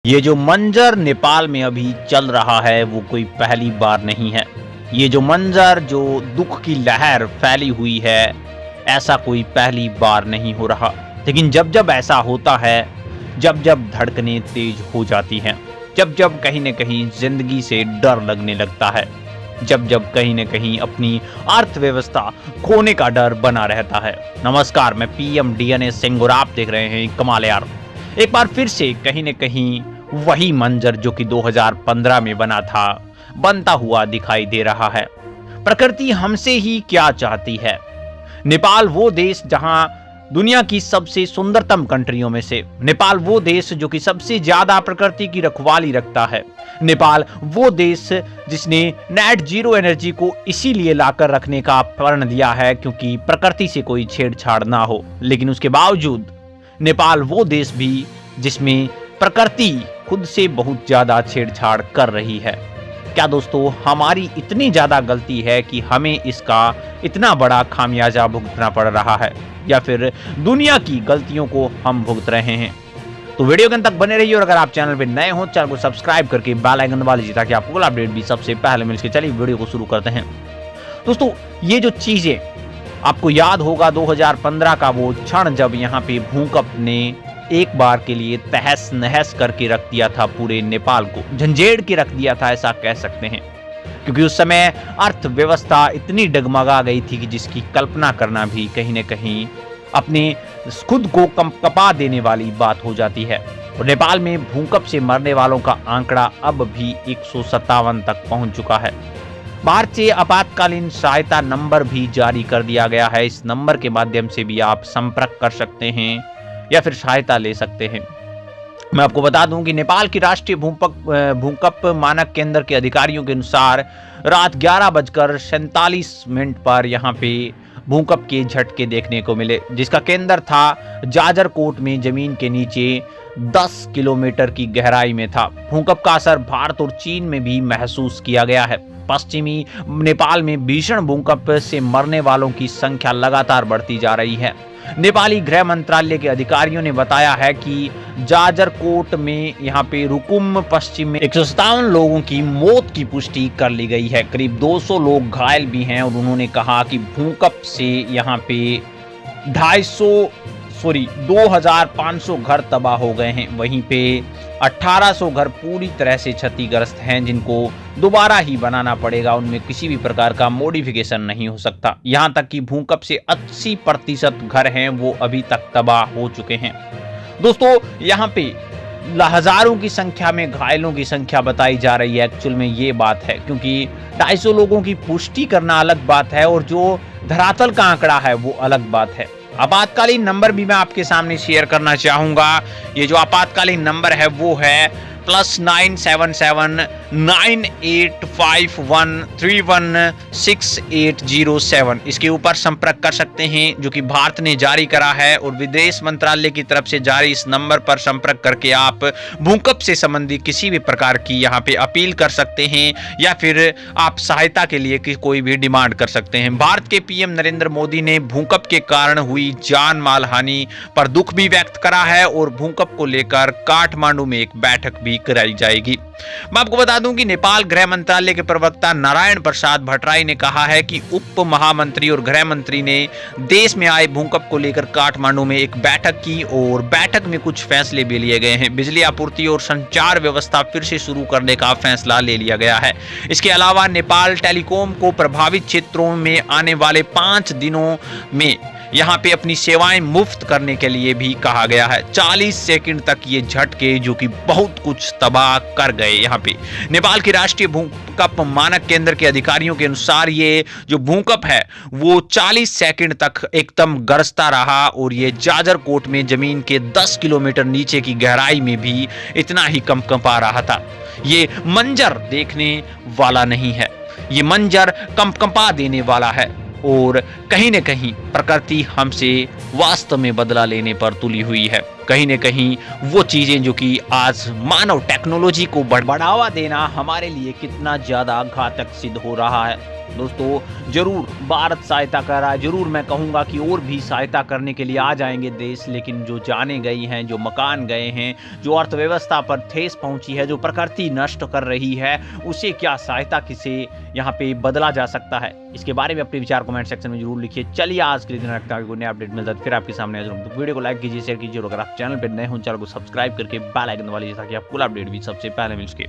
ये जो मंजर नेपाल में अभी चल रहा है वो कोई पहली बार नहीं है। ये जो मंजर, जो दुख की लहर फैली हुई है, ऐसा कोई पहली बार नहीं हो रहा। लेकिन जब जब ऐसा होता है, जब जब धड़कनें तेज हो जाती हैं, जब जब कहीं न कहीं जिंदगी से डर लगने लगता है, जब जब कहीं न कहीं अपनी अर्थव्यवस्था खोने का डर बना रहता है। नमस्कार, मैं पीएम डीएनए सिंह और आप देख रहे हैं कमाल यार। एक बार फिर से कहीं न कहीं वही मंजर जो कि 2015 में बना था, बनता हुआ दिखाई दे रहा है। प्रकृति हमसे ही क्या चाहती है? नेपाल वो देश जहां दुनिया की सबसे सुंदरतम कंट्रियों में से, नेपाल वो देश जो कि सबसे ज्यादा प्रकृति की रखवाली रखता है, नेपाल वो देश जिसने नेट जीरो एनर्जी को इसीलिए लाकर रखने का प्रण लिया है क्योंकि प्रकृति से कोई छेड़छाड़ ना हो। लेकिन उसके बावजूद नेपाल वो देश भी जिसमें प्रकृति खुद से बहुत ज्यादा छेड़छाड़ कर रही है। क्या दोस्तों, हमारी इतनी ज्यादा गलती है कि हमें इसका इतना बड़ा खामियाजा भुगतना पड़ रहा है, या फिर दुनिया की गलतियों को हम भुगत रहे हैं? तो वीडियो के अंत तक बने रहिए और अगर आप चैनल पे नए हो, चैनल को सब्सक्राइब करके बेल आइकन दबा लीजिए ताकि आपको अपडेट भी सबसे पहले मिल सके। चलिए वीडियो को शुरू करते हैं। दोस्तों, ये जो चीजें आपको याद होगा 2015 का वो क्षण जब यहाँ पे भूकंप ने एक बार के लिए तहस नहस करके रख दिया था, पूरे नेपाल को झंझेड़ के रख दिया था, ऐसा कह सकते हैं। क्योंकि उस समय अर्थव्यवस्था इतनी डगमगा गई थी कि जिसकी कल्पना करना भी कहीं न कहीं अपने खुद को कंपकपा देने वाली बात हो जाती है। और नेपाल में भूकंप से मरने वालों का आंकड़ा अब भी 157 तक पहुंच चुका है। भारत से आपातकालीन सहायता नंबर भी जारी कर दिया गया है। इस नंबर के माध्यम से भी आप संपर्क कर सकते हैं या फिर सहायता ले सकते हैं। मैं आपको बता दूं कि नेपाल की राष्ट्रीय भूकंप मानक केंद्र के अधिकारियों के अनुसार रात 11:47 पर यहाँ पे भूकंप के झटके देखने को मिले, जिसका केंद्र था जाजरकोट में जमीन के नीचे 10 किलोमीटर की गहराई में था। भूकंप का असर भारत और चीन में भी महसूस किया गया है। पश्चिमी नेपाल में भीषण भूकंप से मरने वालों की संख्या लगातार बढ़ती जा रही है। नेपाली गृह मंत्रालय के अधिकारियों ने बताया है कि जाजरकोट में यहाँ पे रुकुम पश्चिम में 157 लोगों की मौत की पुष्टि कर ली गई है। करीब 200 लोग घायल भी हैं और उन्होंने कहा कि भूकंप से यहाँ पे 2500 घर तबाह हो गए हैं। वहीं पे 1800 घर पूरी तरह से क्षतिग्रस्त हैं, जिनको दोबारा ही बनाना पड़ेगा। उनमें किसी भी प्रकार का मॉडिफिकेशन नहीं हो सकता। यहां तक कि भूकंप से 80% घर हैं वो अभी तक तबाह हो चुके हैं। दोस्तों, यहां पे हजारों की संख्या में घायलों की संख्या बताई जा रही है। एक्चुअल में ये बात है, क्योंकि 250 लोगों की पुष्टि करना अलग बात है और जो धरातल का आंकड़ा है वो अलग बात है। आपातकालीन नंबर भी मैं आपके सामने शेयर करना चाहूंगा। ये जो आपातकालीन नंबर है वो है +977 9851316807। इसके ऊपर संपर्क कर सकते हैं, जो कि भारत ने जारी करा है, और विदेश मंत्रालय की तरफ से जारी इस नंबर पर संपर्क करके आप भूकंप से संबंधित किसी भी प्रकार की यहाँ पे अपील कर सकते हैं या फिर आप सहायता के लिए कोई भी डिमांड कर सकते हैं। भारत के पीएम नरेंद्र मोदी ने भूकंप के कारण हुई जान माल हानि पर दुख भी व्यक्त करा है और भूकंप को लेकर काठमांडू में एक बैठक भी कराई जाएगी। मैं आपको बता दूं कि नेपाल गृह मंत्रालय के प्रवक्ता नारायण प्रसाद भट्टराई ने कहा है कि उप महामंत्री और गृह मंत्री ने देश में आए भूकंप को लेकर काठमांडू में एक बैठक की और बैठक में कुछ फैसले भी लिए गए हैं। बिजली आपूर्ति और संचार व्यवस्था फिर से शुरू करने का फैसला ले लिया गया है। इसके अलावा नेपाल टेलीकॉम को प्रभावित क्षेत्रों में आने वाले 5 दिनों में यहाँ पे अपनी सेवाएं मुफ्त करने के लिए भी कहा गया है। 40 सेकंड तक ये झटके जो कि बहुत कुछ तबाह कर गए। यहाँ पे नेपाल के राष्ट्रीय भूकंप मानक केंद्र के अधिकारियों के अनुसार ये जो भूकंप है वो 40 सेकंड तक एकदम गरजता रहा और ये जाजरकोट में जमीन के 10 किलोमीटर नीचे की गहराई में भी इतना ही कंपकंपा रहा था। ये मंजर देखने वाला नहीं है, ये मंजर कंपकंपा देने वाला है और कहीं न कहीं प्रकृति हमसे वास्तव में बदला लेने पर तुली हुई है। कहीं न कहीं वो चीजें जो कि आज मानव टेक्नोलॉजी को बढ़ावा देना हमारे लिए कितना ज्यादा घातक सिद्ध हो रहा है। दोस्तों जरूर भारत सहायता कर रहा है, जरूर मैं कहूँगा कि और भी सहायता करने के लिए आ जाएंगे देश, लेकिन जो जाने गई हैं, जो मकान गए हैं, जो अर्थव्यवस्था पर ठेस पहुंची है, जो प्रकृति नष्ट कर रही है, उसे क्या सहायता किसे यहाँ पे बदला जा सकता है, इसके बारे में अपने विचार कमेंट सेक्शन में जरूर लिखिए। चलिए आज के लिए दिन रखता हूँ, नया अपडेट मिलता है फिर आपके सामने हाजिर हूं। तो वीडियो को लाइक कीजिए, शेयर कीजिए और अगर आप चैनल पर नए हो चैनल को सब्सक्राइब करके बेल आइकन दबा लीजिए ताकि आपको अपडेट भी सबसे पहले मिल सके।